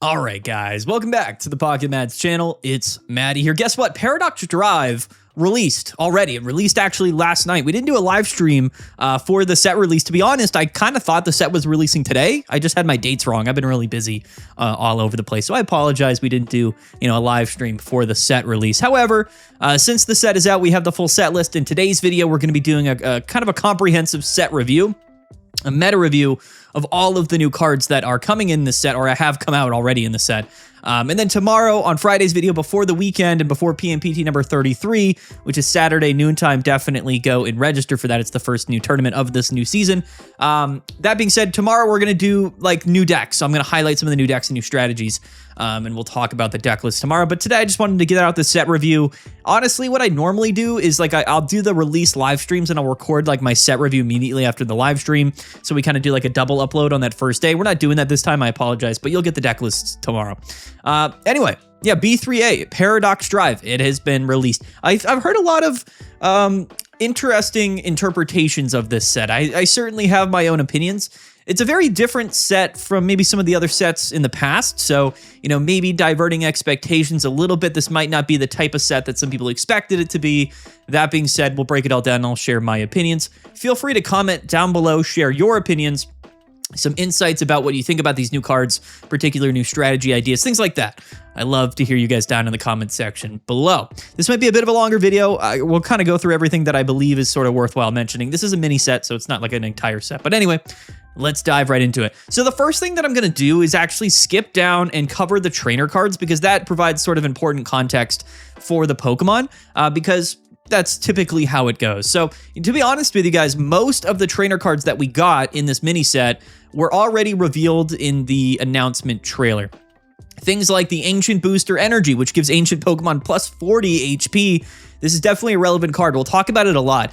All right, guys, welcome back to the Pocket Mads channel. It's Maddie here. Guess what? Paradox Drive released already. It released actually last night. We didn't do a live stream for the set release. To be honest, I kind of thought the set was releasing today. I just had my dates wrong. I've been really busy all over the place, so I apologize. We didn't do a live stream for the set release. However, since the set is out, we have the full set list. In today's video, we're going to be doing a kind of a comprehensive set review, a meta review of all of the new cards that are coming in this set or have come out already in the set. And then tomorrow on Friday's video before the weekend and before PMPT number 33, which is Saturday noontime, definitely go and register for that. It's the first new tournament of this new season. That being said, tomorrow we're going to do like new decks. So I'm going to highlight some of the new decks and new strategies. And we'll talk about the deck list tomorrow. But today I just wanted to get out the set review. Honestly, what I normally do is like I'll do the release live streams and I'll record like my set review immediately after the live stream. So we kind of do like a double upload on that first day. We're not doing that this time. I apologize, but you'll get the deck lists tomorrow. Anyway, yeah, B3A, Paradox Drive. It has been released. I've heard a lot of interesting interpretations of this set. I certainly have my own opinions. It's a very different set from maybe some of the other sets in the past. So, maybe diverting expectations a little bit. This might not be the type of set that some people expected it to be. That being said, we'll break it all down and I'll share my opinions. Feel free to comment down below, share your opinions, some insights about what you think about these new cards, particular new strategy ideas, things like that. I love to hear you guys down in the comment section below. This might be a bit of a longer video. We'll kind of go through everything that I believe is sort of worthwhile mentioning. This is a mini set, so it's not like an entire set. But anyway, let's dive right into it. So the first thing that I'm going to do is actually skip down and cover the trainer cards because that provides sort of important context for the Pokemon because that's typically how it goes. So to be honest with you guys, most of the trainer cards that we got in this mini set were already revealed in the announcement trailer. Things like the Ancient Booster Energy, which gives Ancient Pokemon plus 40 HP. This is definitely a relevant card. We'll talk about it a lot.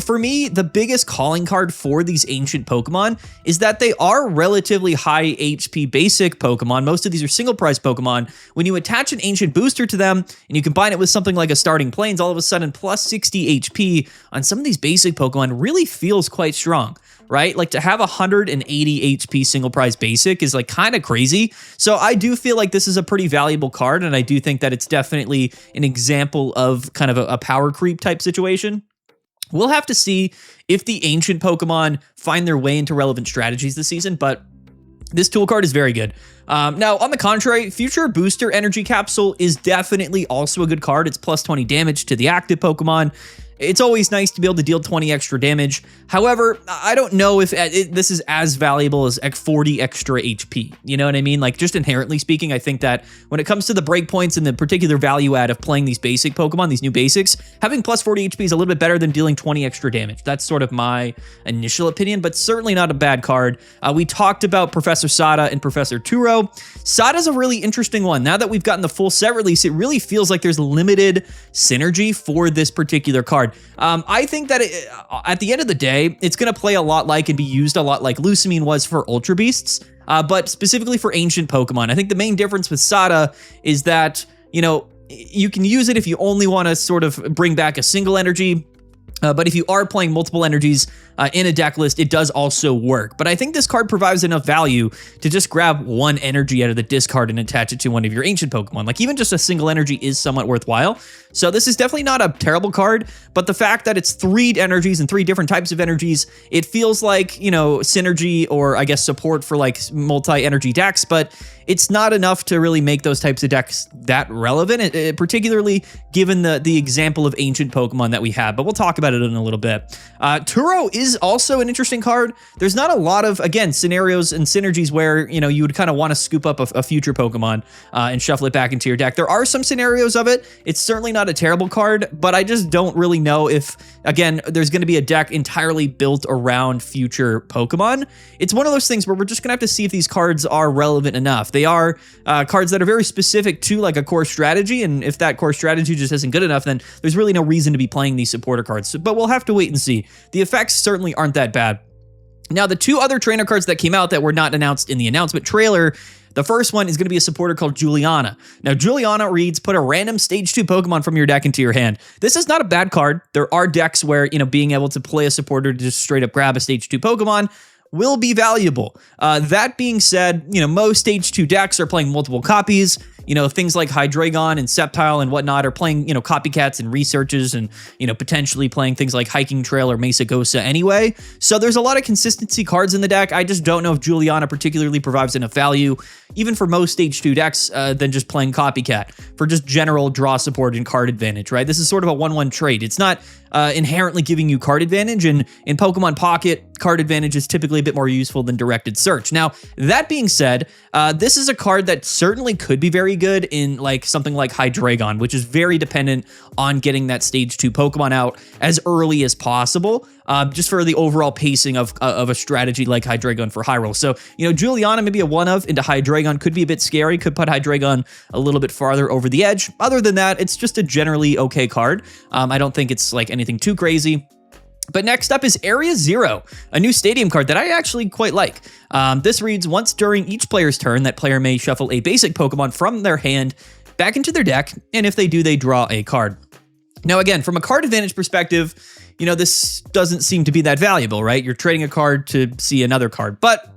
For me, the biggest calling card for these ancient Pokemon is that they are relatively high HP basic Pokemon. Most of these are single prize Pokemon. When you attach an ancient booster to them and you combine it with something like a starting plains, all of a sudden plus 60 HP on some of these basic Pokemon really feels quite strong, right? Like to have 180 HP single prize basic is like kind of crazy. So I do feel like this is a pretty valuable card. And I do think that it's definitely an example of kind of a power creep type situation. We'll have to see if the ancient Pokemon find their way into relevant strategies this season, but this tool card is very good. Now, on the contrary, Future Booster Energy Capsule is definitely also a good card. It's plus 20 damage to the active Pokemon. It's always nice to be able to deal 20 extra damage. However, I don't know if this is as valuable as 40 extra HP. You know what I mean? Like, just inherently speaking, I think that when it comes to the breakpoints and the particular value add of playing these basic Pokemon, these new basics, having plus 40 HP is a little bit better than dealing 20 extra damage. That's sort of my initial opinion, but certainly not a bad card. We talked about Professor Sada and Professor Turo. Sada's a really interesting one. Now that we've gotten the full set release, it really feels like there's limited synergy for this particular card. I think that at the end of the day, it's going to play a lot like and be used a lot like Lusamine was for Ultra Beasts, but specifically for ancient Pokemon. I think the main difference with Sada is that, you can use it if you only want to sort of bring back a single energy. But if you are playing multiple energies in a deck list, it does also work. But I think this card provides enough value to just grab one energy out of the discard and attach it to one of your ancient Pokemon. Like even just a single energy is somewhat worthwhile. So this is definitely not a terrible card, but the fact that it's 3 energies and 3 different types of energies, it feels like, synergy or I guess support for like multi-energy decks, but it's not enough to really make those types of decks that relevant, particularly given the example of ancient Pokemon that we have, but we'll talk about it in a little bit. Turo is also an interesting card. There's not a lot of, again, scenarios and synergies where, you would kind of want to scoop up a future Pokemon and shuffle it back into your deck. There are some scenarios of it. It's certainly not a terrible card, but I just don't really know if, again, there's going to be a deck entirely built around future Pokemon. It's one of those things where we're just going to have to see if these cards are relevant enough. They are cards that are very specific to like a core strategy, and if that core strategy just isn't good enough, then there's really no reason to be playing these supporter cards. But we'll have to wait and see. The effects certainly aren't that bad. Now, the 2 other trainer cards that came out that were not announced in the announcement trailer, the first one is going to be a supporter called Juliana. Now, Juliana reads, put a random stage 2 Pokemon from your deck into your hand. This is not a bad card. There are decks where, being able to play a supporter to just straight up grab a stage 2 Pokemon will be valuable. That being said, most stage 2 decks are playing multiple copies. Things like Hydreigon and Sceptile and whatnot are playing, copycats and researches and, potentially playing things like Hiking Trail or Mesa Gosa anyway. So there's a lot of consistency cards in the deck. I just don't know if Juliana particularly provides enough value, even for most stage 2 decks, than just playing copycat for just general draw support and card advantage, right? This is sort of a 1-1 trade. It's not inherently giving you card advantage, and in Pokemon Pocket, card advantage is typically a bit more useful than directed search. Now, that being said, this is a card that certainly could be very good in something like Hydreigon, which is very dependent on getting that stage 2 Pokemon out as early as possible, just for the overall pacing of a strategy like Hydreigon for Hyrule. So, Juliana, maybe a one-of into Hydreigon, could be a bit scary, could put Hydreigon a little bit farther over the edge. Other than that, it's just a generally okay card. I don't think it's anything too crazy. But next up is Area Zero, a new stadium card that I actually quite like. This reads, once during each player's turn, that player may shuffle a basic Pokemon from their hand back into their deck, and if they do, they draw a card. Now, again, from a card advantage perspective, this doesn't seem to be that valuable, right? You're trading a card to see another card. But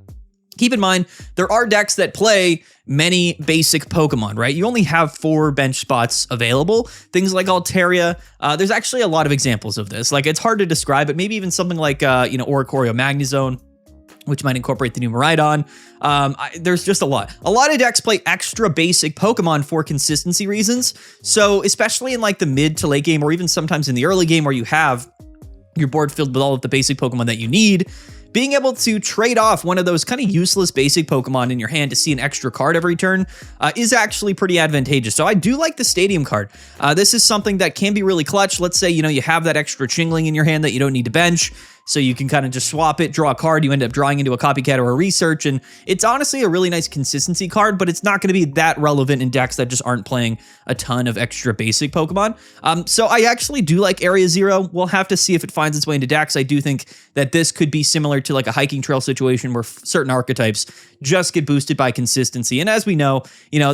keep in mind, there are decks that play many basic Pokemon, right? You only have 4 bench spots available. Things like Altaria, there's actually a lot of examples of this. It's hard to describe, but maybe even something like, Oricorio Magnezone, which might incorporate the new Miraidon. There's just a lot. A lot of decks play extra basic Pokemon for consistency reasons. So especially in the mid to late game, or even sometimes in the early game where you have your board filled with all of the basic Pokemon that you need, being able to trade off one of those kind of useless basic Pokemon in your hand to see an extra card every turn is actually pretty advantageous. So I do like the Stadium card. This is something that can be really clutch. Let's say, you have that extra Chingling in your hand that you don't need to bench. So you can kind of just swap it, draw a card, you end up drawing into a copycat or a research, and it's honestly a really nice consistency card, but it's not going to be that relevant in decks that just aren't playing a ton of extra basic Pokemon. So I actually do like Area Zero. We'll have to see if it finds its way into decks. I do think that this could be similar to a Hiking Trail situation where certain archetypes just get boosted by consistency. And as we know,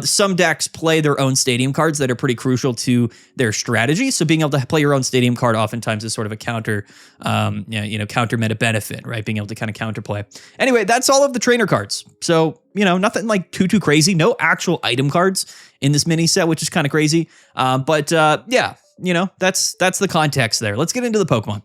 some decks play their own stadium cards that are pretty crucial to their strategy. So being able to play your own stadium card oftentimes is sort of a counter counter meta benefit, right? Being able to kind of counterplay. Anyway, that's all of the trainer cards. So, nothing too crazy. No actual item cards in this mini set, which is kind of crazy. But that's the context there. Let's get into the Pokemon.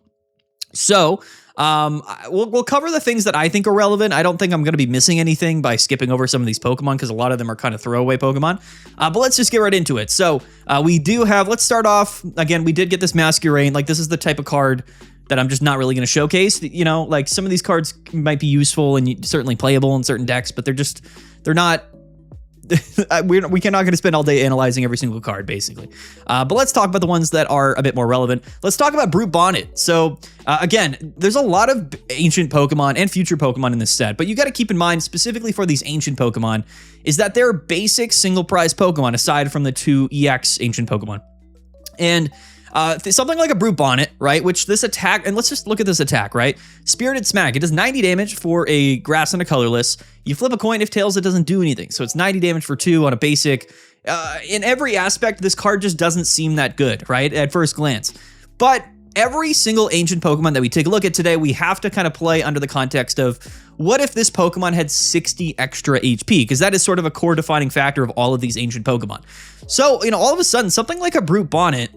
So, we'll cover the things that I think are relevant. I don't think I'm going to be missing anything by skipping over some of these Pokemon because a lot of them are kind of throwaway Pokemon. But let's just get right into it. So, let's start off, again, we did get this Masquerain. This is the type of card that I'm just not really going to showcase. Some of these cards might be useful and certainly playable in certain decks, but they're not, we're not going to spend all day analyzing every single card, basically. But let's talk about the ones that are a bit more relevant. Let's talk about Brute Bonnet. So, again, there's a lot of ancient Pokemon and future Pokemon in this set, but you got to keep in mind, specifically for these ancient Pokemon, is that they're basic single prize Pokemon, aside from the 2 EX ancient Pokemon. And something like a Brute Bonnet, right? Which this attack, and let's just look at this attack, right? Spirited Smack, it does 90 damage for a grass and a colorless. You flip a coin, if tails, it doesn't do anything. So it's 90 damage for 2 on a basic. In every aspect, this card just doesn't seem that good, right? At first glance. But every single ancient Pokemon that we take a look at today, we have to kind of play under the context of, what if this Pokemon had 60 extra HP? Because that is sort of a core defining factor of all of these ancient Pokemon. So, all of a sudden, something like a Brute Bonnet,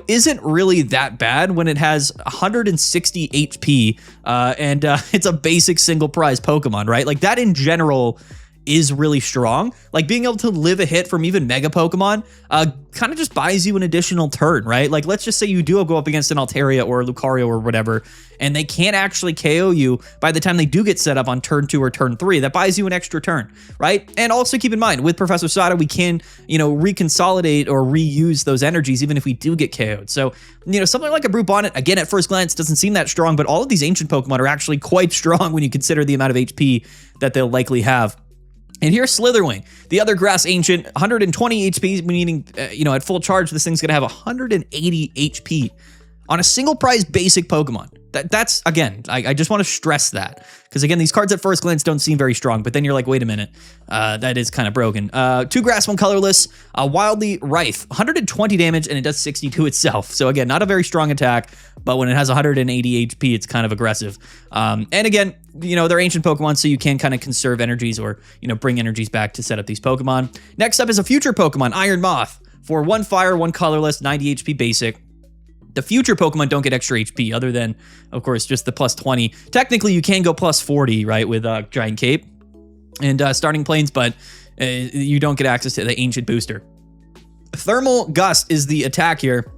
isn't really that bad when it has 160 HP and it's a basic single prize Pokemon, right? That in general is really strong. Being able to live a hit from even Mega Pokemon kind of just buys you an additional turn, right? Let's just say you do go up against an Altaria or a Lucario or whatever, and they can't actually KO you by the time they do get set up on turn 2 or turn 3. That buys you an extra turn, right? And also keep in mind, with Professor Sada, we can, reconsolidate or reuse those energies even if we do get KO'd. So, something like a Brute Bonnet, again, at first glance, doesn't seem that strong, but all of these ancient Pokemon are actually quite strong when you consider the amount of HP that they'll likely have. And here's Slitherwing, the other grass ancient, 120 HP, meaning, at full charge, this thing's going to have 180 HP. on a single prize basic Pokemon. That's again, I just want to stress that, because again, these cards at first glance don't seem very strong, but then you're like, wait a minute, that is kind of broken. 2 grass, 1 colorless, Wildly Rife, 120 damage, and it does 62 itself. So again, not a very strong attack, but when it has 180 HP, it's kind of aggressive. And again, you know, they're ancient Pokemon, so you can kind of conserve energies or, you know, bring energies back to set up these Pokemon. Next up is a future Pokemon, Iron Moth, for 1 fire, 1 colorless, 90 HP basic. The future Pokemon don't get extra HP other than, of course, just the plus 20. Technically, you can go plus 40, right, with Giant Cape and Starting Plains, but you don't get access to the Ancient Booster. Thermal Gust is the attack here.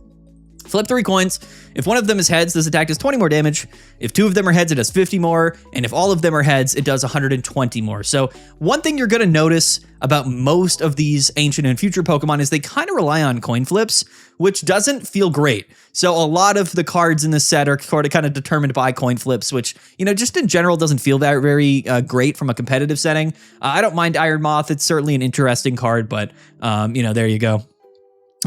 Flip 3 coins. If one of them is heads, this attack does 20 more damage. If 2 of them are heads, it does 50 more. And if all of them are heads, it does 120 more. So one thing you're going to notice about most of these ancient and future Pokemon is they kind of rely on coin flips, which doesn't feel great. So a lot of the cards in this set are kind of determined by coin flips, which, you know, just in general doesn't feel very great from a competitive setting. I don't mind Iron Moth. It's certainly an interesting card, but, you know, there you go.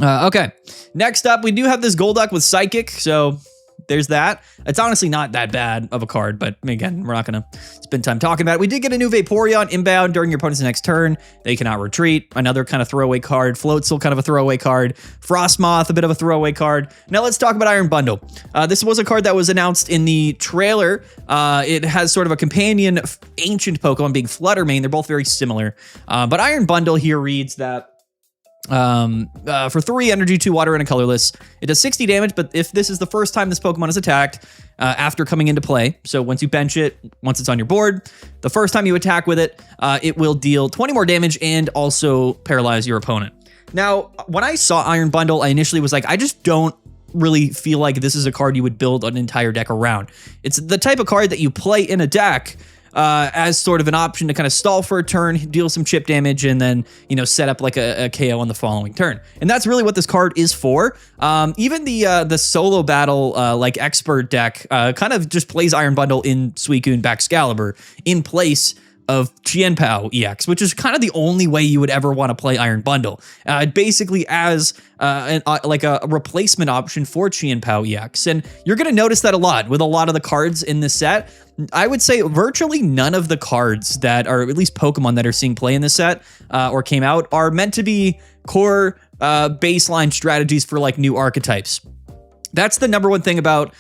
Okay, next up, we do have this Golduck with Psychic, so there's that. It's honestly not that bad of a card, but again, we're not going to spend time talking about it. We did get a new Vaporeon inbound during your opponent's next turn. They cannot retreat. Another kind of throwaway card. Floatzel, kind of a throwaway card. Frostmoth, a bit of a throwaway card. Now let's talk about Iron Bundle. This was a card that was announced in the trailer. It has sort of a companion ancient Pokemon being Fluttermane. They're both very similar. But Iron Bundle here reads that for 3 energy, 2 water, and a colorless, it does 60 damage, but if this is the first time this Pokemon is attacked after coming into play, so once you bench it, once it's on your board, the first time you attack with it, it will deal 20 more damage and also paralyze your opponent. Now, when I saw Iron Bundle, I initially was like, I just don't really feel like this is a card you would build an entire deck around. It's the type of card that you play in a deck as sort of an option to kind of stall for a turn, deal some chip damage, and then, you know, set up like a KO on the following turn. And that's really what this card is for. Even the solo battle like expert deck kind of just plays Iron Bundle in Suicune Baxcalibur in place of Chien-Pao EX, which is kind of the only way you would ever want to play Iron Bundle. Basically as like a replacement option for Chien-Pao EX. And you're going to notice that a lot with a lot of the cards in this set. I would say virtually none of the cards that are, at least Pokemon that are seeing play in this set or came out, are meant to be core baseline strategies for like new archetypes. That's the number one thing about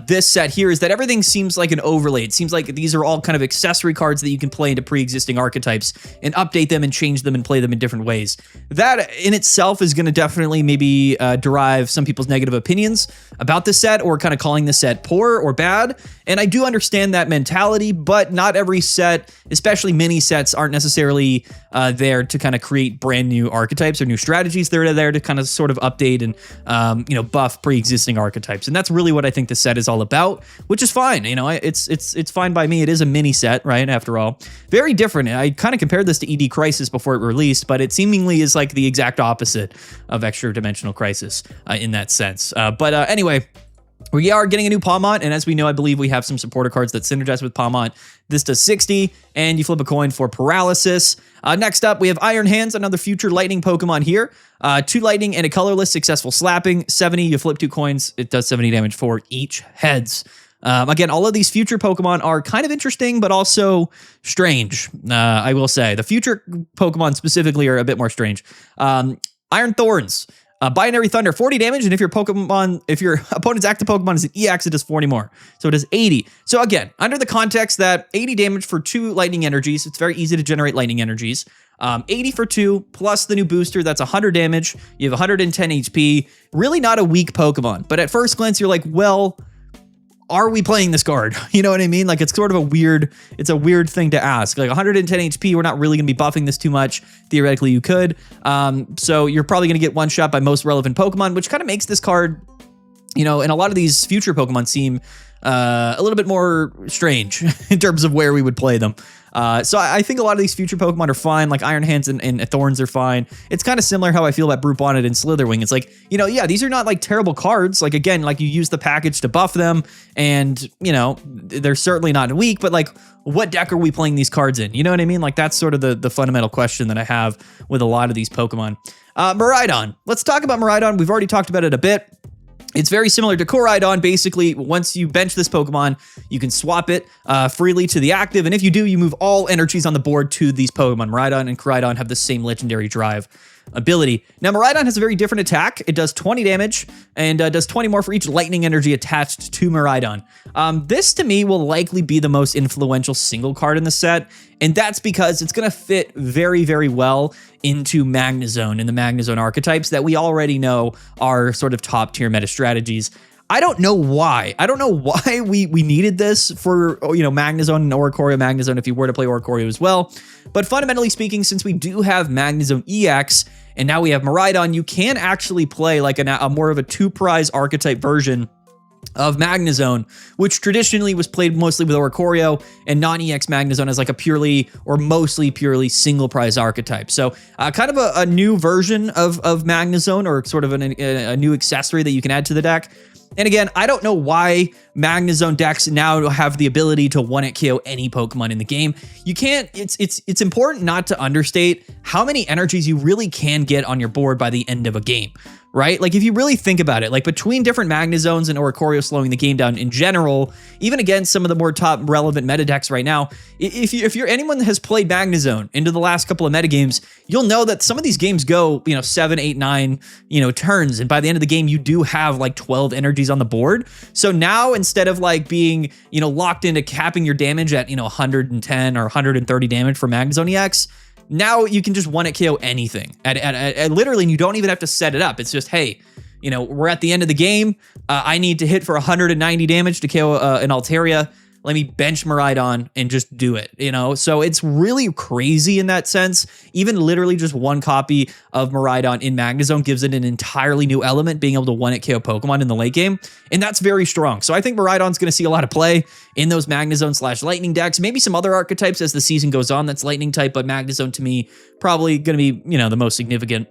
this set here, is that everything seems like an overlay. It seems like these are all kind of accessory cards that you can play into pre-existing archetypes and update them and change them and play them in different ways. That in itself is going to definitely maybe derive some people's negative opinions about this set, or kind of calling this set poor or bad. And I do understand that mentality, but not every set, especially mini sets, aren't necessarily there to kind of create brand new archetypes or new strategies. They're there to kind of sort of update and, you know, buff pre-existing archetypes. And that's really what I think the set is all about, which is fine. You know, it's fine by me. It is a mini set, right? After all, very different. I kind of compared this to ED Crisis before it released, but it seemingly is like the exact opposite of Extra Dimensional Crisis in that sense. But anyway, we are getting a new Palmont, and as we know, I believe we have some supporter cards that synergize with Palmont. This does 60, and you flip a coin for paralysis. Next up, we have Iron Hands, another future lightning Pokemon here. 2 lightning and a colorless, successful slapping. 70, you flip 2 coins. It does 70 damage for each heads. Again, all of these future Pokemon are kind of interesting, but also strange, I will say. The future Pokemon specifically are a bit more strange. Iron Thorns. Binary Thunder, 40 damage, and if your opponent's active Pokemon is an EX, it does 40 more. So it does 80. So again, under the context that 80 damage for 2 lightning energies, it's very easy to generate lightning energies. 80 for 2, plus the new booster, that's 100 damage. You have 110 HP. Really not a weak Pokemon. But at first glance, you're like, well, are we playing this card? You know what I mean? Like, it's sort of a weird thing to ask. Like 110 HP, we're not really going to be buffing this too much. Theoretically, you could. So you're probably going to get one shot by most relevant Pokemon, which kind of makes this card, you know, and a lot of these future Pokemon seem a little bit more strange in terms of where we would play them. So I think a lot of these future Pokemon are fine, like Iron Hands and Thorns are fine. It's kind of similar how I feel about Brute Bonnet and Slitherwing. It's like, you know, yeah, these are not like terrible cards. Like, again, like you use the package to buff them, and, you know, they're certainly not weak, but like, what deck are we playing these cards in? You know what I mean? Like, that's sort of the fundamental question that I have with a lot of these Pokemon. Miraidon. Let's talk about Miraidon. We've already talked about it a bit. It's very similar to Koraidon. Basically, once you bench this Pokemon, you can swap it freely to the active. And if you do, you move all energies on the board to these Pokemon. Miraidon and Koraidon have the same legendary drive ability. Now, Miraidon has a very different attack. It does 20 damage and does 20 more for each lightning energy attached to Miraidon. This, to me, will likely be the most influential single card in the set, and that's because it's going to fit very, very well into Magnezone and the Magnezone archetypes that we already know are sort of top-tier meta strategies. I don't know why. I don't know why we needed this for, Magnezone and Oricorio Magnezone if you were to play Oricorio as well. But fundamentally speaking, since we do have Magnezone EX and now we have Miraidon, you can actually play like a more of a two-prize archetype version of Magnezone, which traditionally was played mostly with Oricorio, and non-EX Magnezone as like a purely or mostly purely single prize archetype. So kind of a new version of Magnezone, or sort of a new accessory that you can add to the deck. And again, I don't know why Magnezone decks now have the ability to one-hit KO any Pokemon in the game. You can't, it's important not to understate how many energies you really can get on your board by the end of a game, right? Like if you really think about it, like between different Magnezones and Oricorio slowing the game down in general, even against some of the more top relevant meta decks right now, if anyone that has played Magnezone into the last couple of meta games, you'll know that some of these games go, 7, 8, 9, turns. And by the end of the game, you do have like 12 energies on the board. So now instead of like being, locked into capping your damage at, 110 or 130 damage for Magnezone EX, now you can just one-hit KO anything at literally, and you don't even have to set it up. It's just, hey, we're at the end of the game. I need to hit for 190 damage to KO an Altaria. Let me bench Miraidon and just do it, So it's really crazy in that sense. Even literally just one copy of Miraidon in Magnezone gives it an entirely new element, being able to one-hit KO Pokemon in the late game. And that's very strong. So I think Miraidon's going to see a lot of play in those Magnezone/Lightning decks. Maybe some other archetypes as the season goes on that's Lightning type, but Magnezone to me probably going to be, the most significant.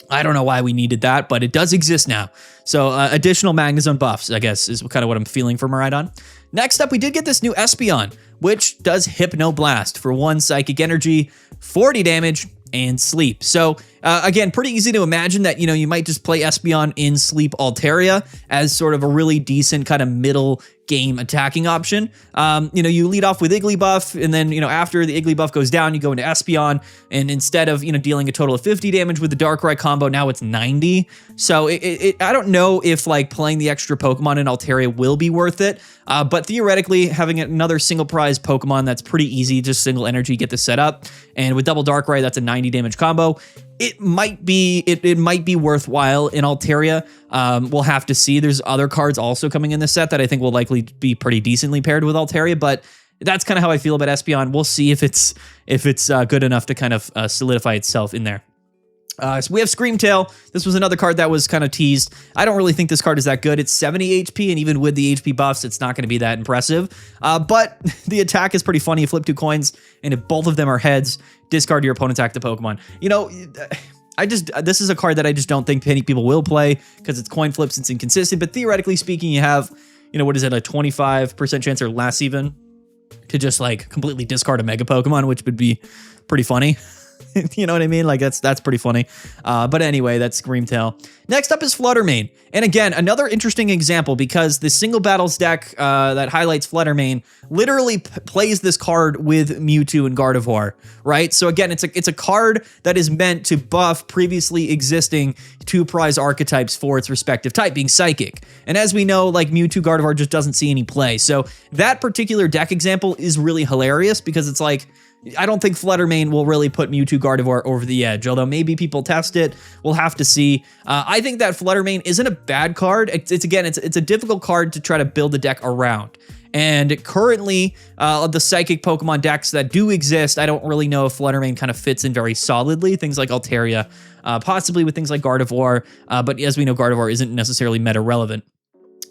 I don't know why we needed that, but it does exist now. So additional Magnezone buffs, I guess, is kind of what I'm feeling for Miraidon. Next up, we did get this new Espeon, which does Hypno Blast for 1 psychic energy, 40 damage, and sleep. So again, pretty easy to imagine that, you might just play Espeon in Sleep Altaria as sort of a really decent kind of middle game attacking option. You lead off with Igglybuff, and then, after the Igglybuff goes down, you go into Espeon, and instead of, dealing a total of 50 damage with the Darkrai combo, now it's 90. So I don't know if like playing the extra Pokemon in Altaria will be worth it, but theoretically having another single prize Pokemon that's pretty easy, just single energy, get this set up, and with double Darkrai, that's a 90 damage combo. It might be worthwhile in Altaria. We'll have to see. There's other cards also coming in the set that I think will likely be pretty decently paired with Altaria, but that's kind of how I feel about Espeon. We'll see if it's good enough to kind of solidify itself in there. So we have Screamtail. This was another card that was kind of teased. I don't really think this card is that good. It's 70 HP, and even with the HP buffs, it's not going to be that impressive. But the attack is pretty funny. You flip 2 coins, and if both of them are heads, discard your opponent's active Pokemon. This is a card that I just don't think many people will play because it's coin flips, it's inconsistent. But theoretically speaking, you have, what is it, a 25% chance or less even to just like completely discard a Mega Pokemon, which would be pretty funny. You know what I mean? Like that's pretty funny. But anyway, that's Screamtail. Next up is Fluttermane. And again, another interesting example because the single battles deck that highlights Fluttermane literally plays this card with Mewtwo and Gardevoir, right? So again, it's a card that is meant to buff previously existing 2 prize archetypes for its respective type, being Psychic. And as we know, like Mewtwo Gardevoir just doesn't see any play. So that particular deck example is really hilarious because it's like, I don't think Fluttermane will really put Mewtwo Gardevoir over the edge, although maybe people test it. We'll have to see. I think that Fluttermane isn't a bad card. It's a difficult card to try to build a deck around. And currently, the Psychic Pokemon decks that do exist, I don't really know if Fluttermane kind of fits in very solidly. Things like Altaria, possibly with things like Gardevoir, but as we know, Gardevoir isn't necessarily meta relevant.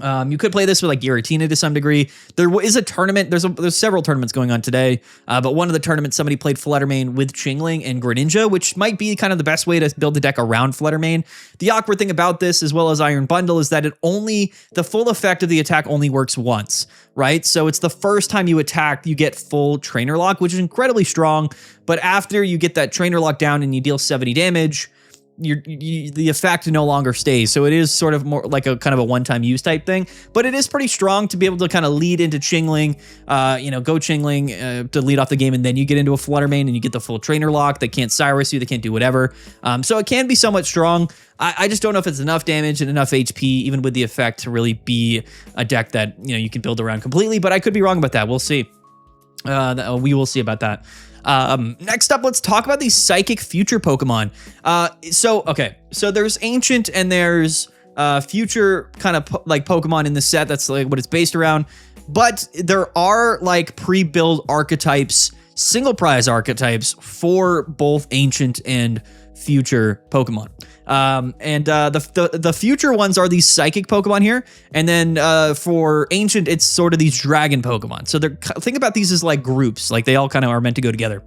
You could play this with like Giratina to some degree. There is a tournament. There's several tournaments going on today, but one of the tournaments somebody played Fluttermane with Chingling and Greninja, which might be kind of the best way to build the deck around Fluttermane. The awkward thing about this, as well as Iron Bundle, is that the full effect of the attack only works once, right? So it's the first time you attack, you get full Trainer Lock, which is incredibly strong. But after you get that Trainer Lock down and you deal 70 damage, the effect no longer stays. So it is sort of more like a kind of a one-time use type thing, but it is pretty strong to be able to kind of lead into Chingling, go Chingling to lead off the game, and then you get into a Flutter Mane and you get the full trainer lock. They can't Cyrus you, they can't do whatever. So it can be somewhat strong. I just don't know if it's enough damage and enough HP, even with the effect, to really be a deck that you can build around completely, but I could be wrong about that. We'll see. We will see about that. Next up, let's talk about these psychic future Pokemon. So there's ancient and there's future kind of like Pokemon in the set. That's like what it's based around. But there are like pre-built archetypes, single prize archetypes for both ancient and future Pokemon. The future ones are these psychic Pokemon here, and then for ancient, it's sort of these dragon Pokemon. So think about these as like groups, like they all kind of are meant to go together.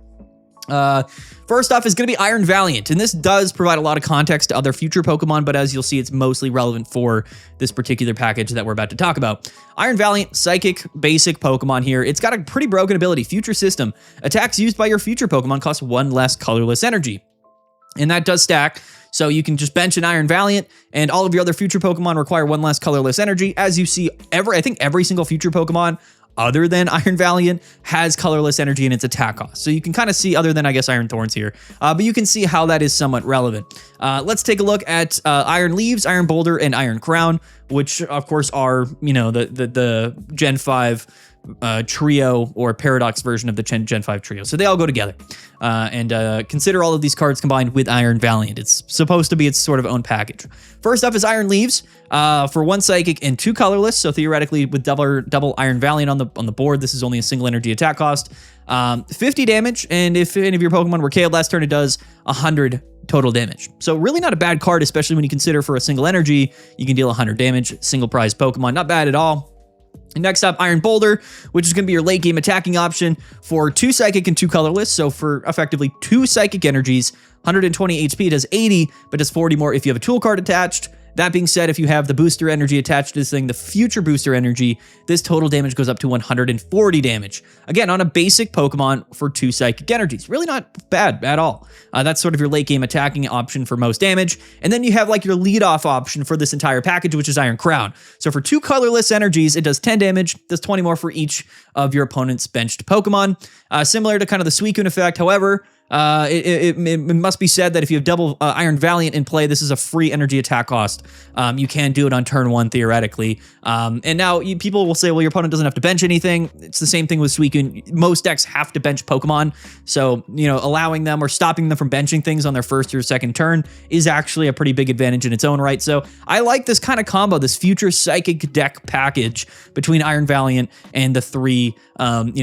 First off is going to be Iron Valiant, and this does provide a lot of context to other future Pokemon, but as you'll see, it's mostly relevant for this particular package that we're about to talk about. Iron Valiant, psychic, basic Pokemon here. It's got a pretty broken ability, Future System. Attacks used by your future Pokemon cost 1 less colorless energy. And that does stack, so you can just bench an Iron Valiant, and all of your other future Pokemon require 1 less colorless energy. As you see, I think every single future Pokemon other than Iron Valiant has colorless energy in its attack cost. So you can kind of see, other than I guess Iron Thorns here, but you can see how that is somewhat relevant. Let's take a look at Iron Leaves, Iron Boulder, and Iron Crown, which of course are, the Gen 5 trio or Paradox version of the Gen 5 trio. So they all go together. Consider all of these cards combined with Iron Valiant. It's supposed to be its sort of own package. First up is Iron Leaves for 1 psychic and 2 colorless. So theoretically, with double Iron Valiant on the board, this is only a single energy attack cost. 50 damage, and if any of your Pokemon were KO'd last turn, it does 100 total damage. So really not a bad card, especially when you consider for a single energy, you can deal 100 damage, single prize Pokemon. Not bad at all. And next up, Iron Boulder, which is going to be your late game attacking option for 2 psychic and 2 colorless. So for effectively 2 psychic energies, 120 HP, it does 80, but does 40 more if you have a tool card attached. That being said, if you have the booster energy attached to this thing, the future booster energy, this total damage goes up to 140 damage. Again, on a basic Pokemon for 2 psychic energies. Really not bad at all. That's sort of your late game attacking option for most damage. And then you have like your leadoff option for this entire package, which is Iron Crown. So for 2 colorless energies, it does 10 damage, does 20 more for each of your opponent's benched Pokemon. Similar to kind of the Suicune effect, however, it must be said that if you have double Iron Valiant in play, this is a free energy attack cost. You can do it on turn 1 theoretically. And now people will say, well, your opponent doesn't have to bench anything. It's the same thing with Suicune. Most decks have to bench Pokemon. So, allowing them or stopping them from benching things on their first or second turn is actually a pretty big advantage in its own right. So I like this kind of combo, this future psychic deck package between Iron Valiant and the 3,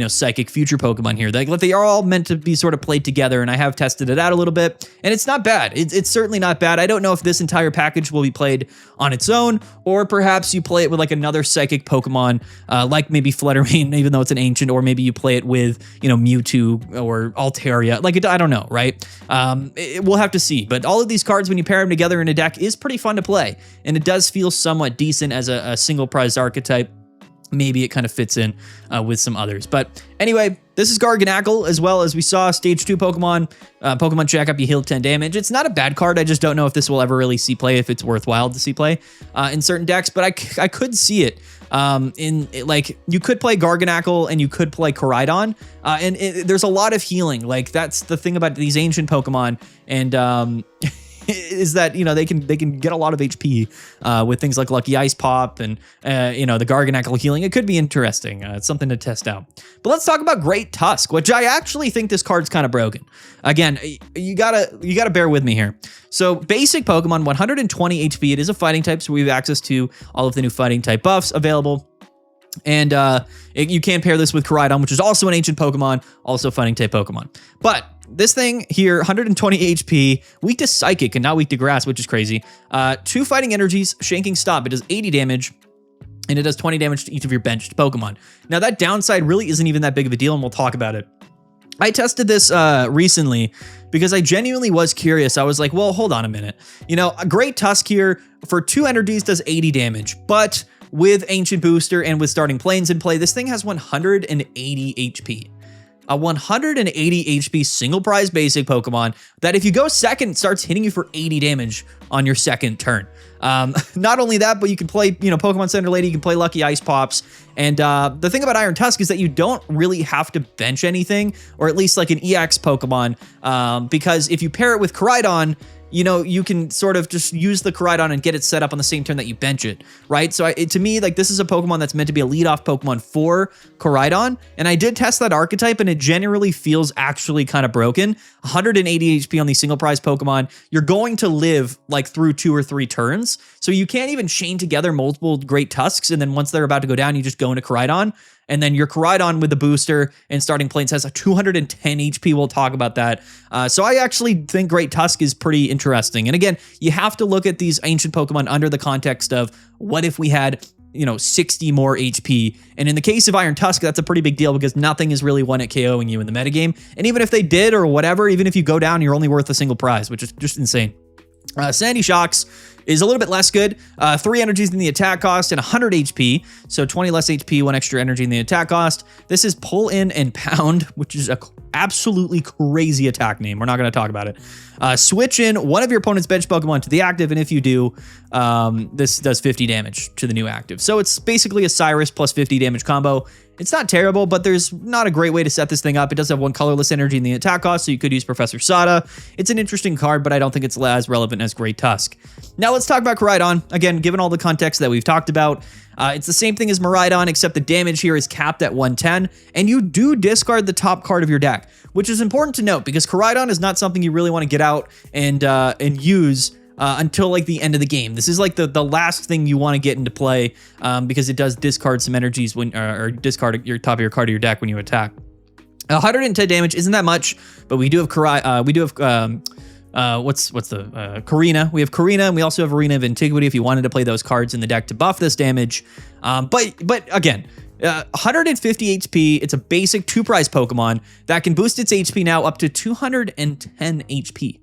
psychic future Pokemon here. They are all meant to be sort of played together, and I have tested it out a little bit, and it's not bad. It's certainly not bad. I don't know if this entire package will be played on its own, or perhaps you play it with like another psychic Pokemon, like maybe Flutter Mane, even though it's an ancient, or maybe you play it with, Mewtwo or Altaria. I don't know, right? We'll have to see. But all of these cards, when you pair them together in a deck, is pretty fun to play, and it does feel somewhat decent as a single prize archetype. Maybe it kind of fits in with some others. But anyway, this is Garganacl, as well as we saw Stage 2 Pokemon. Pokemon Checkup, you heal 10 damage. It's not a bad card. I just don't know if this will ever really see play, if it's worthwhile to see play in certain decks. But I could see it. You could play Garganacl and you could play Koraidon. There's a lot of healing. That's the thing about these ancient Pokemon. And is that they can get a lot of HP with things like Lucky Ice Pop and the Garganacl healing. It could be interesting. It's something to test out. But let's talk about Great Tusk, which I actually think this card's kind of broken. Again, you gotta bear with me here. So basic Pokemon, 120 HP. It is a fighting type, so we have access to all of the new fighting type buffs available. And you can pair this with Koraidon, which is also an ancient Pokemon, also fighting type Pokemon. But this thing here, 120 HP, weak to Psychic and not weak to Grass, which is crazy. 2 fighting energies, Shanking Stop. It does 80 damage, and it does 20 damage to each of your benched Pokemon. Now, that downside really isn't even that big of a deal, and we'll talk about it. I tested this recently because I genuinely was curious. I was like, well, hold on a minute. A Great Tusk here for 2 energies does 80 damage, but with Ancient Booster and with starting Plains in play, this thing has 180 HP. a 180 HP single prize basic Pokemon that if you go second, starts hitting you for 80 damage on your second turn. Not only that, but you can play, Pokemon Center Lady, you can play Lucky Ice Pops. And the thing about Iron Tusk is that you don't really have to bench anything, or at least like an EX Pokemon, because if you pair it with Koraidon, you can sort of just use the Koraidon and get it set up on the same turn that you bench it, right? So to me, like, this is a Pokemon that's meant to be a leadoff Pokemon for Koraidon, and I did test that archetype, and it generally feels actually kind of broken. 180 HP on these single prize Pokemon, you're going to live like through 2 or 3 turns, so you can't even chain together multiple Great Tusks, and then once they're about to go down, you just go into Koraidon. And then your Koraidon with the booster and starting planes has a 210 HP. We'll talk about that. So I actually think Great Tusk is pretty interesting. And again, you have to look at these ancient Pokemon under the context of what if we had 60 more HP. And in the case of Iron Tusk, that's a pretty big deal because nothing is really one at KOing you in the metagame. And even if they did or whatever, even if you go down, you're only worth a single prize, which is just insane. Sandy Shocks is a little bit less good. 3 energies in the attack cost and 100 HP. So 20 less HP, 1 extra energy in the attack cost. This is Pull In and Pound, which is a absolutely crazy attack name. We're not going to talk about it. Switch in one of your opponent's bench Pokemon to the active, and if you do, this does 50 damage to the new active. So it's basically a Cyrus plus 50 damage combo. It's not terrible, but there's not a great way to set this thing up. It does have 1 colorless energy in the attack cost, so you could use Professor Sada. It's an interesting card, but I don't think it's as relevant as Great Tusk. Now let's talk about Koraidon. Again, given all the context that we've talked about, it's the same thing as Miraidon, except the damage here is capped at 110, and you do discard the top card of your deck, which is important to note because Koraidon is not something you really want to get out and use until like the end of the game. This is like the last thing you want to get into play because it does discard some energies when or discard your top of your card of your deck when you attack. 110 damage isn't that much, but we do have Karina. We have Karina, and we also have Arena of Antiquity if you wanted to play those cards in the deck to buff this damage. But again, 150 HP. It's a basic 2-prize Pokemon that can boost its HP now up to 210 HP.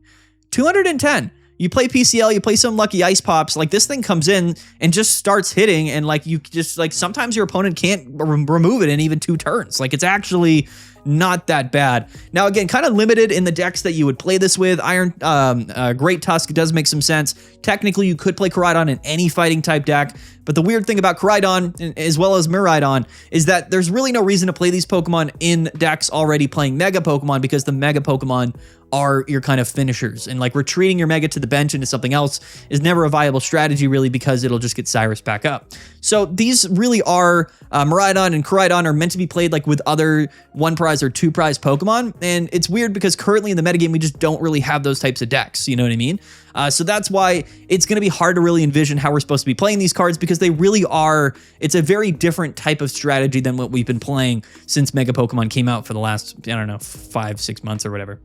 210. You play PCL, you play some Lucky Ice Pops, like this thing comes in and just starts hitting, and like you just like sometimes your opponent can't remove it in even 2 turns. Like it's actually not that bad. Now again, kind of limited in the decks that you would play this with. Great Tusk does make some sense. Technically, you could play Koraidon in any fighting type deck, but the weird thing about Koraidon, as well as Miraidon, is that there's really no reason to play these Pokemon in decks already playing Mega Pokemon because the Mega Pokemon are your kind of finishers, and like retreating your Mega to the bench into something else is never a viable strategy really because it'll just get Cyrus back up. So these really are, Miraidon and Koraidon are meant to be played like with other 1-prize or 2-prize Pokemon, and it's weird because currently in the metagame we just don't really have those types of decks, you know what I mean? So that's why it's going to be hard to really envision how we're supposed to be playing these cards because they really are, it's a very different type of strategy than what we've been playing since Mega Pokemon came out for the last, 5-6 months or whatever.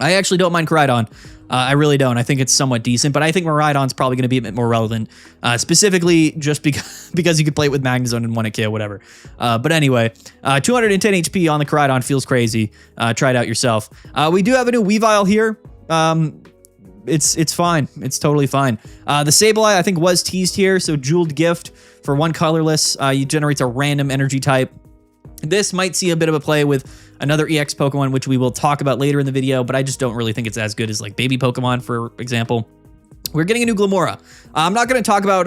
I actually don't mind Koraidon. I really don't. I think it's somewhat decent, but I think Miraidon's probably going to be a bit more relevant, specifically just because you could play it with Magnezone and 1 KO, whatever. But anyway, 210 HP on the Koraidon feels crazy. Try it out yourself. We do have a new Weavile here. It's fine. It's totally fine. The Sableye, I think, was teased here. So Jeweled Gift for 1 colorless. You generates a random energy type. This might see a bit of a play with another EX Pokemon, which we will talk about later in the video, but I just don't really think it's as good as like Baby Pokemon, for example. We're getting a new Glamora. I'm not going to talk about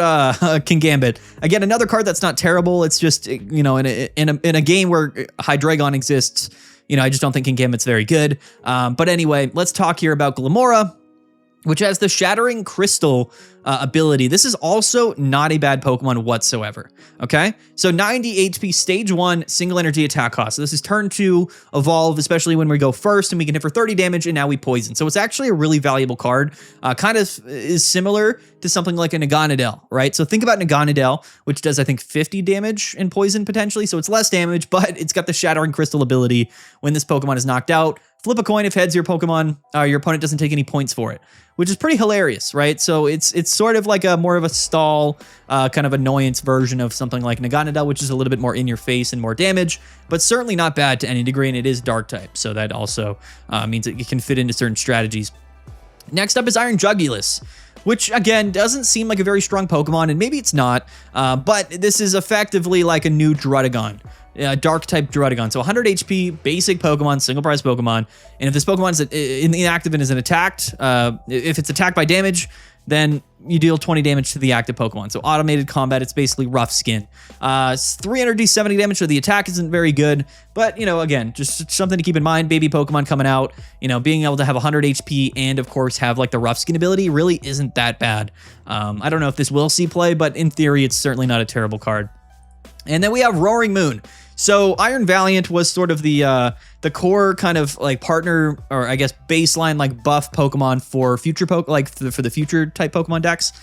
Kingambit. Again, another card that's not terrible. It's just, in a game where Hydreigon exists, I just don't think Kingambit's very good. But anyway, let's talk here about Glamora, which has the Shattering Crystal ability. This is also not a bad Pokemon whatsoever, okay? So 90 HP, stage 1, single energy attack cost. So this is turn 2, evolve, especially when we go first, and we can hit for 30 damage, and now we poison. So it's actually a really valuable card. Kind of is similar to something like a Naganadel, right? So think about Naganadel, which does, I think, 50 damage in poison potentially, so it's less damage, but it's got the Shattering Crystal ability. When this Pokemon is knocked out, flip a coin if heads, your opponent doesn't take any points for it, which is pretty hilarious, right? So it's sort of like a more of a stall kind of annoyance version of something like Naganadel, which is a little bit more in your face and more damage, but certainly not bad to any degree, and it is dark type, so that also means that it can fit into certain strategies. Next up is Iron Jugulis, which again doesn't seem like a very strong Pokemon, and maybe it's not, but this is effectively like a new Druddigon, Dark type Druddigon. So 100 HP, basic Pokemon, single prize Pokemon. And if this Pokemon is inactive and isn't attacked, if it's attacked by damage, then you deal 20 damage to the active Pokemon. So automated combat, it's basically rough skin. 3 energy, 70 damage, so the attack isn't very good. But, again, just something to keep in mind. Baby Pokemon coming out, being able to have 100 HP and, of course, have like the rough skin ability really isn't that bad. I don't know if this will see play, but in theory, it's certainly not a terrible card. And then we have Roaring Moon. So Iron Valiant was sort of the core kind of like partner, or I guess baseline like buff Pokemon for future for the future type Pokemon decks.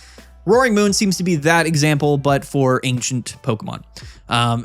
Roaring Moon seems to be that example, but for ancient Pokemon.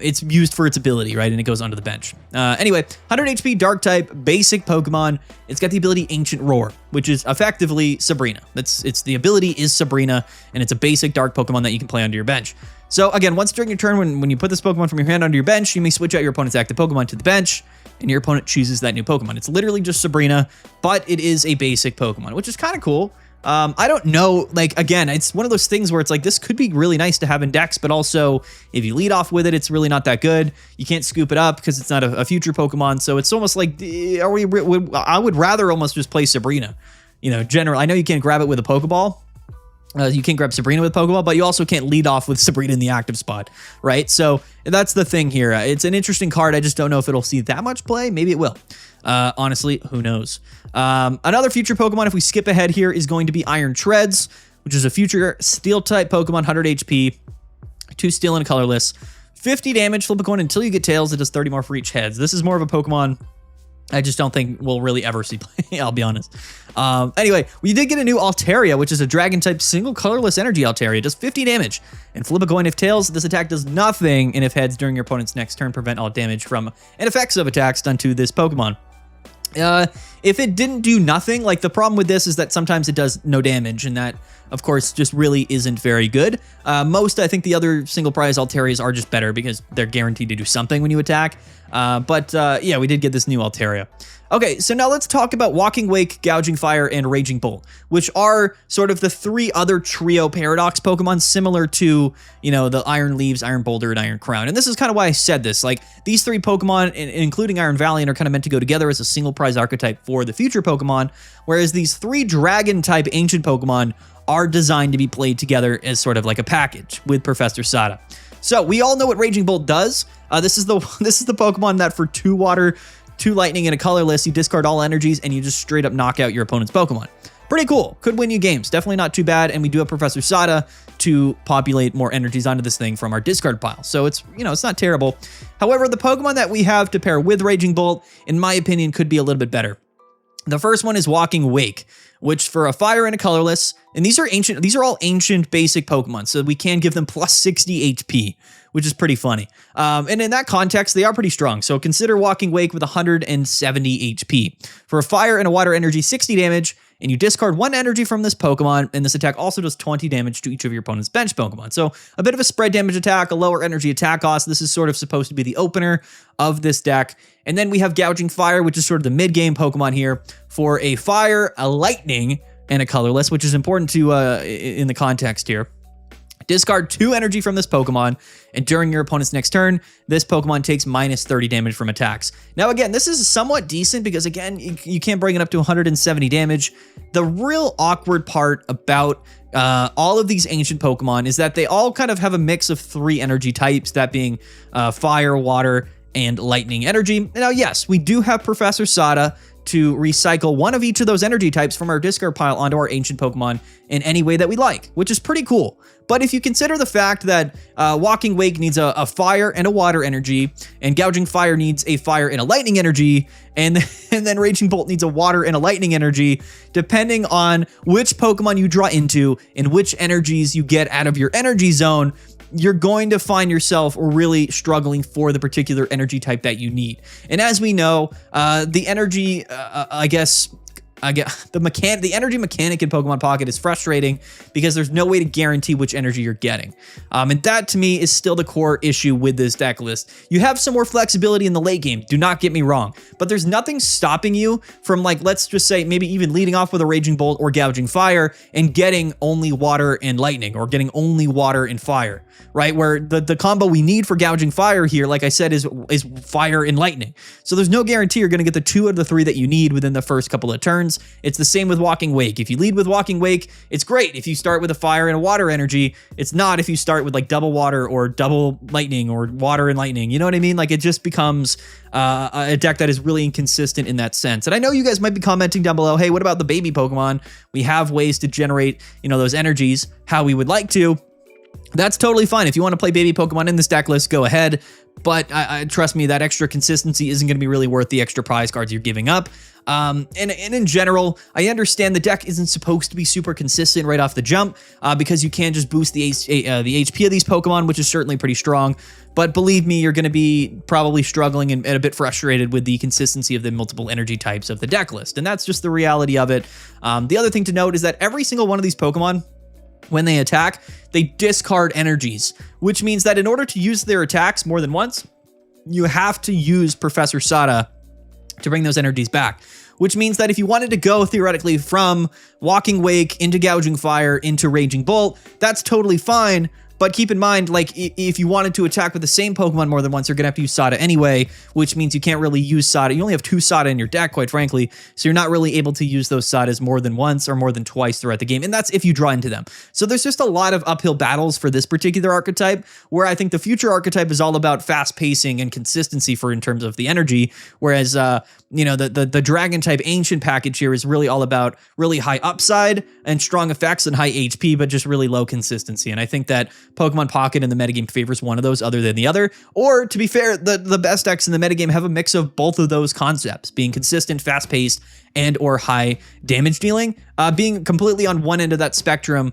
It's used for its ability, right? And it goes onto the bench. Anyway, 100 HP, Dark type, basic Pokemon. It's got the ability Ancient Roar, which is effectively Sabrina. It's the ability is Sabrina, and it's a basic Dark Pokemon that you can play onto your bench. So again, once during your turn, when you put this Pokemon from your hand onto your bench, you may switch out your opponent's active Pokemon to the bench, and your opponent chooses that new Pokemon. It's literally just Sabrina, but it is a basic Pokemon, which is kind of cool. I don't know, like, again, it's one of those things where it's like, this could be really nice to have in decks, but also if you lead off with it, it's really not that good. You can't scoop it up because it's not a future Pokemon. So it's almost like, I would rather almost just play Sabrina, generally. I know you can't grab it with a Pokeball. You can't grab Sabrina with Pokeball, but you also can't lead off with Sabrina in the active spot, right? So that's the thing here. It's an interesting card. I just don't know if it'll see that much play. Maybe it will. Honestly, who knows? Another future Pokemon, if we skip ahead here, is going to be Iron Treads, which is a future Steel-type Pokemon, 100 HP, 2 Steel and a colorless, 50 damage, flip a coin until you get tails. It does 30 more for each heads. This is more of a Pokemon I just don't think we'll really ever see play, I'll be honest. Anyway, we did get a new Altaria, which is a dragon-type single colorless energy Altaria. It does 50 damage. And flip a coin if tails. This attack does nothing, and if heads during your opponent's next turn, prevent all damage from and effects of attacks done to this Pokemon. If it didn't do nothing, like the problem with this is that sometimes it does no damage, and that, of course, just really isn't very good. I think the other single prize Altarias are just better because they're guaranteed to do something when you attack. Yeah, we did get this new Altaria. Okay, so now let's talk about Walking Wake, Gouging Fire, and Raging Bolt, which are sort of the 3 other trio Paradox Pokemon similar to, the Iron Leaves, Iron Boulder, and Iron Crown. And this is kind of why I said this. Like, these 3 Pokemon, including Iron Valiant, are kind of meant to go together as a single prize archetype for the future Pokemon, whereas these 3 Dragon-type ancient Pokemon are designed to be played together as sort of like a package with Professor Sada. So we all know what Raging Bolt does. This is the Pokemon that for 2 water, 2 lightning, and a colorless, you discard all energies and you just straight up knock out your opponent's Pokemon. Pretty cool. Could win you games. Definitely not too bad. And we do have Professor Sada to populate more energies onto this thing from our discard pile. So it's, it's not terrible. However, the Pokemon that we have to pair with Raging Bolt, in my opinion, could be a little bit better. The first one is Walking Wake, which for a fire and a colorless, and these are all ancient basic Pokemon, so we can give them plus 60 HP, which is pretty funny. And in that context, they are pretty strong. So consider Walking Wake with 170 HP. For a fire and a water energy, 60 damage, and you discard 1 energy from this Pokemon, and this attack also does 20 damage to each of your opponent's bench Pokemon. So a bit of a spread damage attack, a lower energy attack cost. This is sort of supposed to be the opener of this deck. And then we have Gouging Fire, which is sort of the mid-game Pokemon here, for a fire, a lightning, and a colorless, which is important to in the context here. Discard 2 energy from this Pokemon, and during your opponent's next turn, this Pokemon takes minus 30 damage from attacks. Now, again, this is somewhat decent because, again, you can't bring it up to 170 damage. The real awkward part about all of these ancient Pokemon is that they all kind of have a mix of 3 energy types, that being fire, water, and lightning energy. Now, yes, we do have Professor Sada to recycle 1 of each of those energy types from our discard pile onto our ancient Pokemon in any way that we like, which is pretty cool. But if you consider the fact that Walking Wake needs a fire and a water energy, and Gouging Fire needs a fire and a lightning energy, and then Raging Bolt needs a water and a lightning energy, depending on which Pokemon you draw into and which energies you get out of your energy zone, you're going to find yourself really struggling for the particular energy type that you need. And as we know, the energy, Again, the energy mechanic in Pokemon Pocket is frustrating because there's no way to guarantee which energy you're getting. And that to me is still the core issue with this deck list. You have some more flexibility in the late game, do not get me wrong, but there's nothing stopping you from, like, let's just say maybe even leading off with a Raging Bolt or Gouging Fire and getting only Water and Lightning, or getting only Water and Fire, right? Where the combo we need for Gouging Fire here, like I said, is Fire and Lightning. So there's no guarantee you're going to get the 2 out of the 3 that you need within the first couple of turns. It's the same with Walking Wake. If you lead with Walking Wake, it's great. If you start with a Fire and a Water energy, it's not if you start with like double Water or double Lightning or Water and Lightning. You know what I mean? Like, it just becomes a deck that is really inconsistent in that sense. And I know you guys might be commenting down below, hey, what about the baby Pokemon? We have ways to generate, those energies how we would like to. That's totally fine. If you want to play baby Pokemon in this deck list, go ahead. But trust me, that extra consistency isn't going to be really worth the extra prize cards you're giving up. And in general, I understand the deck isn't supposed to be super consistent right off the jump because you can just boost the HP of these Pokemon, which is certainly pretty strong. But believe me, you're going to be probably struggling and a bit frustrated with the consistency of the multiple energy types of the deck list. And that's just the reality of it. The other thing to note is that every single one of these Pokemon, when they attack, they discard energies, which means that in order to use their attacks more than once, you have to use Professor Sada to bring those energies back, which means that if you wanted to go theoretically from Walking Wake into Gouging Fire into Raging Bolt, that's totally fine. But keep in mind, like, if you wanted to attack with the same Pokemon more than once, you're going to have to use Sada anyway, which means you can't really use Sada. You only have 2 Sada in your deck, quite frankly, so you're not really able to use those Sadas more than once or more than twice throughout the game, and that's if you draw into them. So there's just a lot of uphill battles for this particular archetype, where I think the future archetype is all about fast pacing and consistency in terms of the energy, whereas the Dragon type Ancient package here is really all about really high upside and strong effects and high HP, but just really low consistency. And I think that Pokemon Pocket in the metagame favors one of those other than the other. Or to be fair, the best decks in the metagame have a mix of both of those concepts, being consistent, fast-paced, and or high damage dealing. Being completely on one end of that spectrum,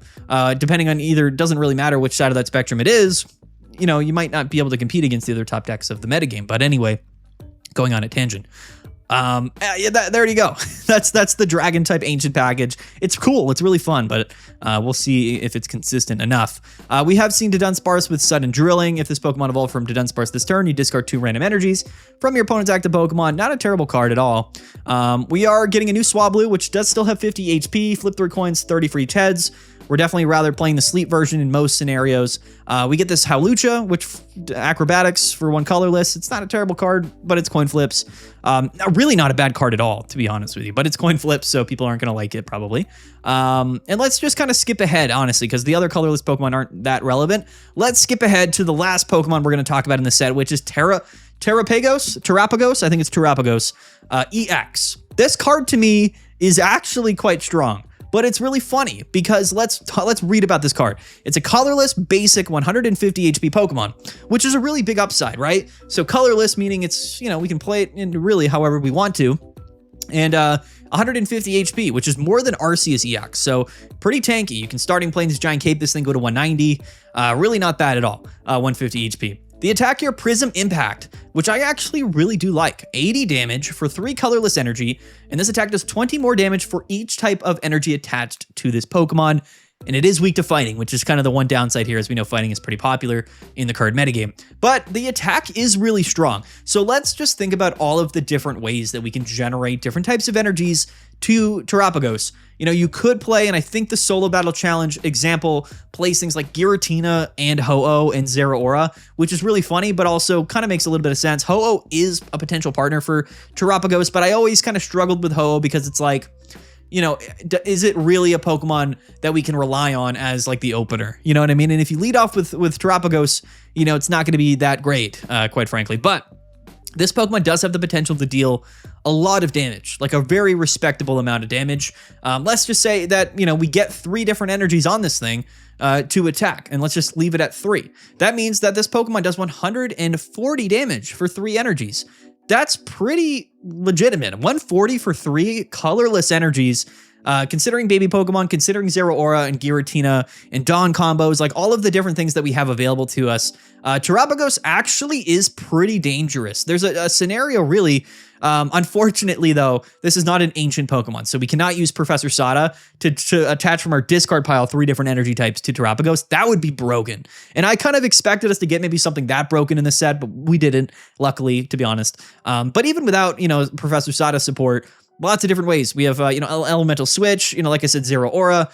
depending on either, doesn't really matter which side of that spectrum it is, you might not be able to compete against the other top decks of the metagame. But anyway, going on a tangent. There you go. That's the Dragon type Ancient package. It's cool. It's really fun, but we'll see if it's consistent enough. We have seen Dudunsparce with Sudden Drilling. If this Pokemon evolved from Dudunsparce this turn, you discard 2 random energies from your opponent's active Pokemon. Not a terrible card at all. We are getting a new Swablu, which does still have 50 HP. Flip 3 coins, 30 for each heads. We're definitely rather playing the sleep version in most scenarios. We get this Howlucha, which acrobatics for 1 colorless. It's not a terrible card, but it's coin flips. Really not a bad card at all, to be honest with you, but it's coin flips, so people aren't going to like it probably. And let's just kind of skip ahead, honestly, because the other colorless Pokemon aren't that relevant. Let's skip ahead to the last Pokemon we're going to talk about in the set, which is Terapagos. I think it's Terapagos EX. This card to me is actually quite strong. But it's really funny because let's read about this card. It's a colorless, basic 150 HP Pokemon, which is a really big upside, right? So colorless meaning it's, we can play it in really however we want to. And 150 HP, which is more than Arceus EX. So pretty tanky. You can starting Plains Giant Cape this thing, go to 190. Really not bad at all, 150 HP. The attack here, Prism Impact, which I actually really do like. 80 damage for 3 colorless energy, and this attack does 20 more damage for each type of energy attached to this Pokemon, and it is weak to fighting, which is kind of the one downside here, as we know fighting is pretty popular in the current metagame. But the attack is really strong. So let's just think about all of the different ways that we can generate different types of energies to Terapagos. You could play, and I think the solo battle challenge example plays things like Giratina and Ho-Oh and Zeraora, which is really funny, but also kind of makes a little bit of sense. Ho-Oh is a potential partner for Terapagos, but I always kind of struggled with Ho-Oh because it's like, is it really a Pokemon that we can rely on as like the opener? You know what I mean? And if you lead off with Terapagos, it's not going to be that great, quite frankly. But this Pokemon does have the potential to deal a lot of damage, like a very respectable amount of damage. Let's just say that, we get 3 different energies on this thing to attack, and let's just leave it at 3. That means that this Pokemon does 140 damage for 3 energies. That's pretty legitimate. 140 for 3 colorless energies. considering baby Pokemon, considering Zeraora and Giratina and Dawn combos, like all of the different things that we have available to us, Terapagos actually is pretty dangerous. There's a scenario really. Unfortunately, though, this is not an ancient Pokemon, so we cannot use Professor Sada to attach from our discard pile 3 different energy types to Terapagos. That would be broken. And I kind of expected us to get maybe something that broken in the set, but we didn't, luckily, to be honest. But even without, Professor Sada support, lots of different ways. We have, Elemental Switch, like I said, Zeraora.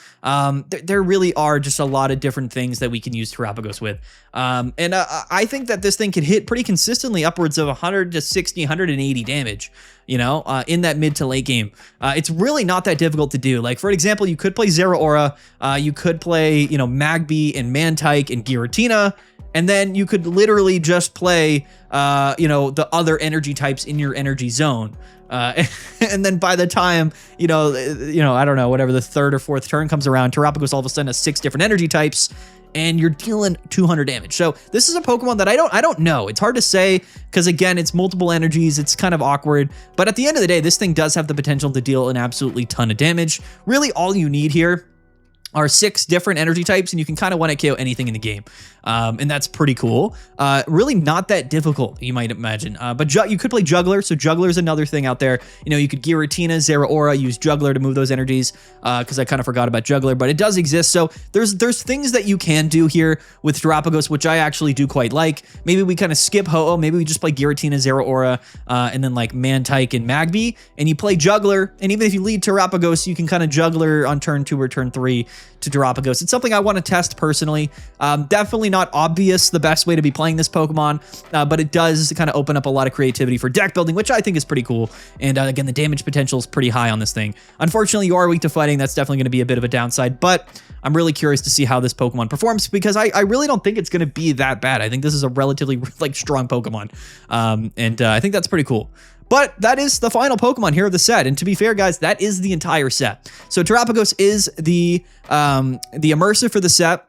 There really are just a lot of different things that we can use Terapagos with. And I think that this thing can hit pretty consistently upwards of 100 to 60, 180 damage, in that mid to late game. It's really not that difficult to do. Like, for example, you could play Zeraora, you could play, Magby and Mantike and Giratina, and then you could literally just play, the other energy types in your energy zone. And then by the time, I don't know, whatever the third or fourth turn comes around, Terapagos all of a sudden has 6 different energy types and you're dealing 200 damage. So this is a Pokemon that I don't know. It's hard to say because, again, it's multiple energies. It's kind of awkward. But at the end of the day, this thing does have the potential to deal an absolutely ton of damage. Really, all you need here are 6 different energy types, and you can kind of 1-hit KO anything in the game. And that's pretty cool. Really not that difficult, you might imagine. But you could play Juggler, so Juggler is another thing out there. You could Giratina, Zeraora, use Juggler to move those energies, because I kind of forgot about Juggler, but it does exist. So there's things that you can do here with Terapagos, which I actually do quite like. Maybe we kind of skip Ho-Oh, maybe we just play Giratina, Zeraora, and then like Mantike and Magby, and you play Juggler, and even if you lead Terapagos, you can kind of Juggler on turn 2 or turn 3 to Terapagos. It's something I want to test personally. Definitely not obvious the best way to be playing this Pokemon, but it does kind of open up a lot of creativity for deck building, which I think is pretty cool. And again, the damage potential is pretty high on this thing. Unfortunately, you are weak to fighting. That's definitely going to be a bit of a downside, but I'm really curious to see how this Pokemon performs because I really don't think it's going to be that bad. I think this is a relatively strong Pokemon. And I think that's pretty cool. But that is the final Pokemon here of the set. And to be fair, guys, that is the entire set. So Terapagos is the immersive for the set.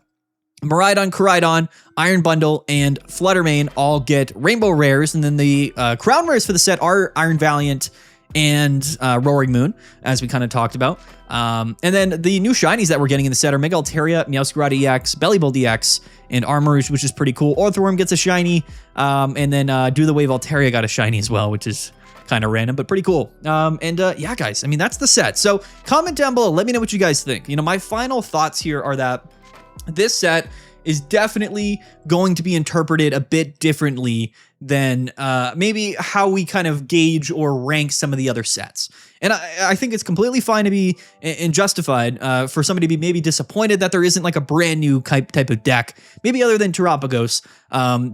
Miraidon, Koraidon, Iron Bundle, and Fluttermane all get Rainbow Rares. And then the Crown Rares for the set are Iron Valiant and Roaring Moon, as we kind of talked about. And then the new shinies that we're getting in the set are Mega Altaria, Meowscarada EX, Bellibolt EX, and Armarouge, which is pretty cool. Orthworm gets a shiny, and then Do the Wave Altaria got a shiny as well, which is kind of random, but pretty cool. Yeah, guys, I mean, that's the set. So comment down below. Let me know what you guys think. My final thoughts here are that this set is definitely going to be interpreted a bit differently than maybe how we kind of gauge or rank some of the other sets. And I think it's completely fine to be and justified for somebody to be maybe disappointed that there isn't like a brand new type of deck, maybe other than Terapagos,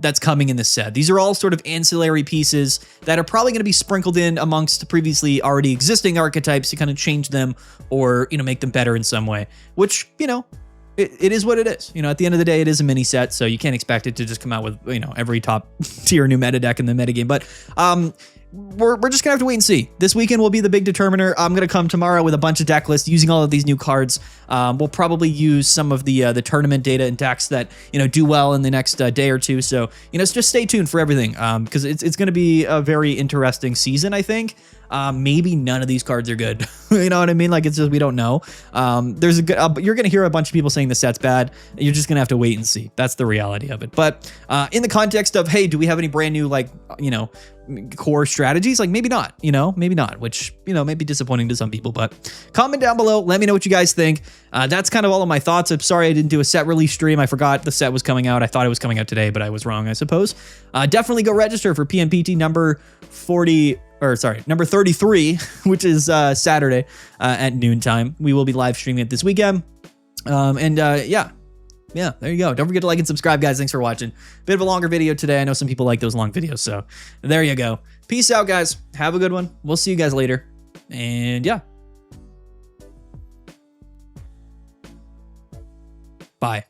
that's coming in this set. These are all sort of ancillary pieces that are probably going to be sprinkled in amongst previously already existing archetypes to kind of change them or, make them better in some way, which, it is what it is. At the end of the day, it is a mini set, so you can't expect it to just come out with, every top tier new meta deck in the metagame. But we're just gonna have to wait and see. This weekend will be the big determiner. I'm gonna come tomorrow with a bunch of deck lists using all of these new cards. We'll probably use some of the tournament data and decks that do well in the next day or two. So just stay tuned for everything because it's gonna be a very interesting season, I think. Maybe none of these cards are good. You know what I mean? Like, it's just, we don't know. There's a good, you're going to hear a bunch of people saying the set's bad. You're just going to have to wait and see. That's the reality of it. But, in the context of, hey, do we have any brand new, core strategies? Like, maybe not, maybe not, which, may be disappointing to some people, but comment down below. Let me know what you guys think. That's kind of all of my thoughts. I'm sorry I didn't do a set release stream. I forgot the set was coming out. I thought it was coming out today, but I was wrong, I suppose. Definitely go register for PMPT number 33, which is Saturday at noontime. We will be live streaming it this weekend. Yeah, there you go. Don't forget to like and subscribe, guys. Thanks for watching. Bit of a longer video today. I know some people like those long videos, so there you go. Peace out, guys. Have a good one. We'll see you guys later. And yeah. Bye.